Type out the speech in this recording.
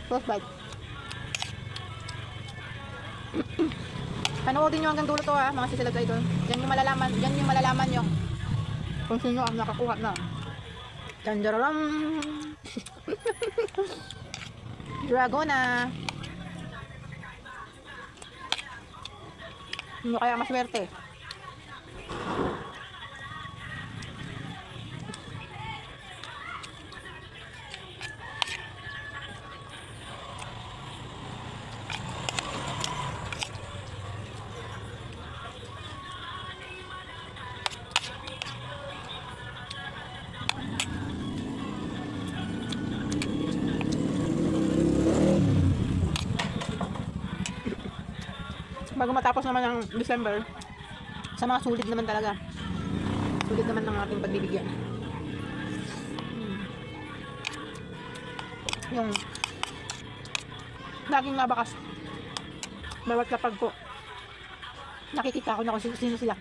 First bite. Panoodin nyo hanggang dulo to ha, mga sisilab sa idol. Yan yung malalaman nyo kung sino ang nakakuha na. Tandararam! Dragona! Sino kaya maswerte? Bago matapos naman ang December, sa mga sulit naman talaga. Sulit naman ng ating pagbibigyan. Yung laging nabakas. Bawat lapag po. Nakikita ko na kung sino sila.